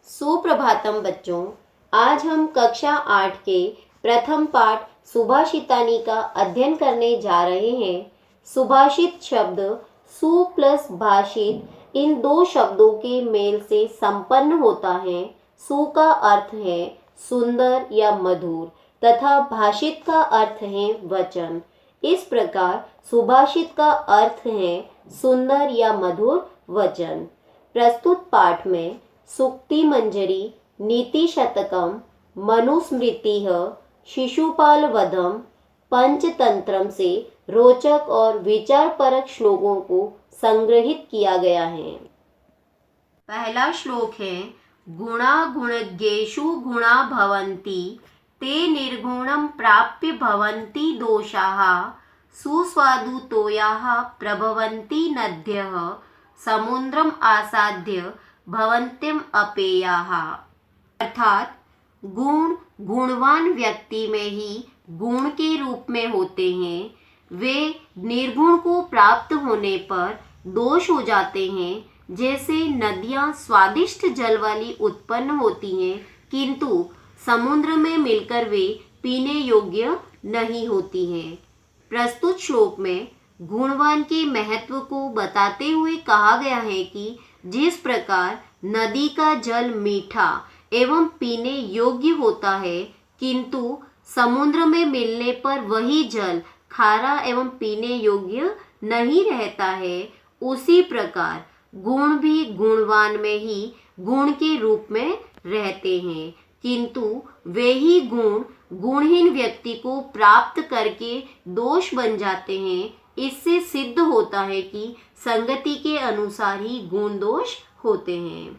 सुप्रभातम बच्चों। आज हम कक्षा 8 के प्रथम पाठ सुभाषितानी का अध्ययन करने जा रहे हैं। सुभाषित शब्द सु प्लस भाषित इन दो शब्दों के मेल से संपन्न होता है। सु का अर्थ है सुंदर या मधुर तथा भाषित का अर्थ है वचन। इस प्रकार सुभाषित का अर्थ है सुंदर या मधुर वचन। प्रस्तुत पाठ में सूक्ति मंजरी, नीति शतकम, मनुस्मृतिः, शिशुपाल वधम, पंचतंत्रम से रोचक और विचारपरक श्लोकों को संग्रहित किया गया है। पहला श्लोक है गुणा गुणज्ञेषु गुणा भवन्ति ते निर्गुणं प्राप्य भवन्ति दोषाः सुस्वादुतोयाः प्रभवन्ति नद्यः समुद्रम आसाद्य भवन्त्यम अपेयाः। अर्थात गुण गुणवान व्यक्ति में ही गुण के रूप में होते हैं। वे निर्गुण को प्राप्त होने पर दोष हो जाते हैं। जैसे नदियाँ स्वादिष्ट जल वाली उत्पन्न होती हैं किंतु समुद्र में मिलकर वे पीने योग्य नहीं होती हैं। प्रस्तुत श्लोक में गुणवान के महत्व को बताते हुए कहा गया है कि जिस प्रकार नदी का जल मीठा एवं पीने योग्य होता है किंतु समुद्र में मिलने पर वही जल खारा एवं पीने योग्य नहीं रहता है, उसी प्रकार गुण भी गुणवान में ही गुण के रूप में रहते हैं किंतु वे ही गुण गुणहीन व्यक्ति को प्राप्त करके दोष बन जाते हैं। इससे सिद्ध होता है कि संगति के अनुसार ही गुण दोष होते हैं।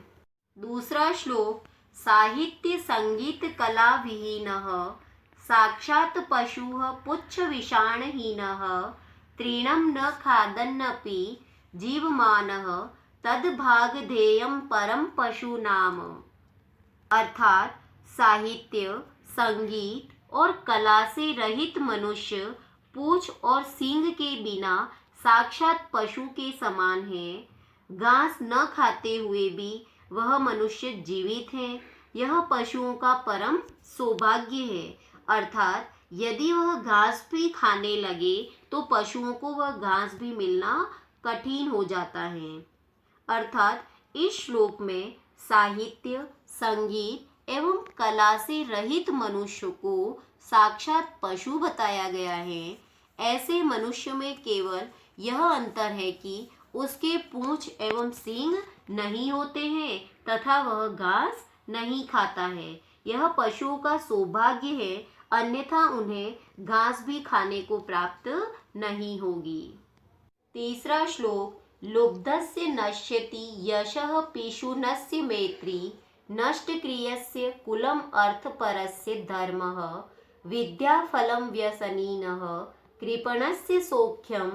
दूसरा श्लोक साहित्य संगीत कला विहीनः साक्षात् पशुः पुच्छ विषाणहीनः तृणं न खादन्नपि जीवमानः तद्भागधेयं परम पशूनाम। अर्थात साहित्य, संगीत और कला से रहित मनुष्य पूंछ और सींग के बिना साक्षात पशु के समान है। घास न खाते हुए भी वह मनुष्य जीवित है। यह पशुओं का परम सौभाग्य है। अर्थात यदि वह घास भी खाने लगे तो पशुओं को वह घास भी मिलना कठिन हो जाता है। अर्थात इस श्लोक में साहित्य, संगीत एवं कला से रहित मनुष्य को साक्षात पशु बताया गया है। ऐसे मनुष्य में केवल यह अंतर है कि उसके पूंछ एवं सींग नहीं होते हैं तथा वह घास नहीं खाता है। यह पशुओं का सौभाग्य है, अन्यथा उन्हें घास भी खाने को प्राप्त नहीं होगी। तीसरा श्लोक लुब्धस्य नश्यति यशः पिशुनस्य मैत्री नष्टक्रियस्य कुलम अर्थपरस्य धर्मः विद्याफलं व्यसनिनः कृपणस्य सौख्यं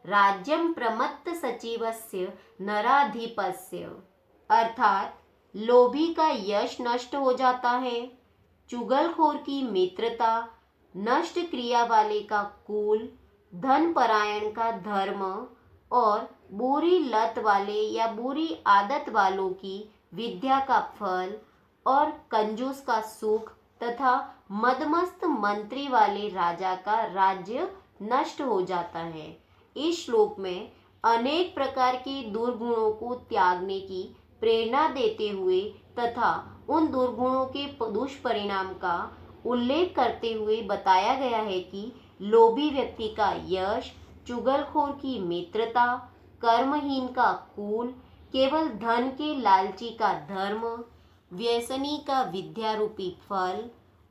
राज्यं प्रमत्त सचिवस्य नराधिपस्य। अर्थात लोभी का यश नष्ट हो जाता है, चुगलखोर की मित्रता, नष्ट क्रिया वाले का कुल, धन परायण का धर्म और बुरी लत वाले या बुरी आदत वालों की विद्या का फल और कंजूस का सुख तथा मदमस्त मंत्री वाले राजा का राज्य नष्ट हो जाता है। इस श्लोक में अनेक प्रकार के दुर्गुणों को त्यागने की प्रेरणा देते हुए तथा उन दुर्गुणों के दुष्परिणाम का उल्लेख करते हुए बताया गया है कि लोभी व्यक्ति का यश, चुगलखोर की मित्रता, कर्महीन का कुल, केवल धन के लालची का धर्म, व्यसनी का विद्यारूपी फल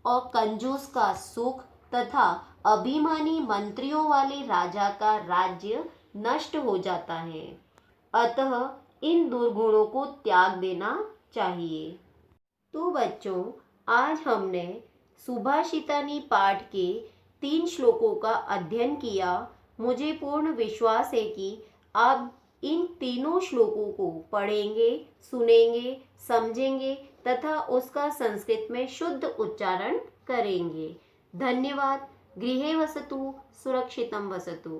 और कंजूस का सुख तथा अभिमानी मंत्रियों वाले राजा का राज्य नष्ट हो जाता है। अतः इन दुर्गुणों को त्याग देना चाहिए। तो बच्चों, आज हमने सुभाषितानी पाठ के 3 श्लोकों का अध्ययन किया। मुझे पूर्ण विश्वास है कि आप इन तीनों श्लोकों को पढ़ेंगे, सुनेंगे, समझेंगे तथा उसका संस्कृत में शुद्ध उच्चारण करेंगे। धन्यवाद। गृहे वसतु, सुरक्षितं वसतु।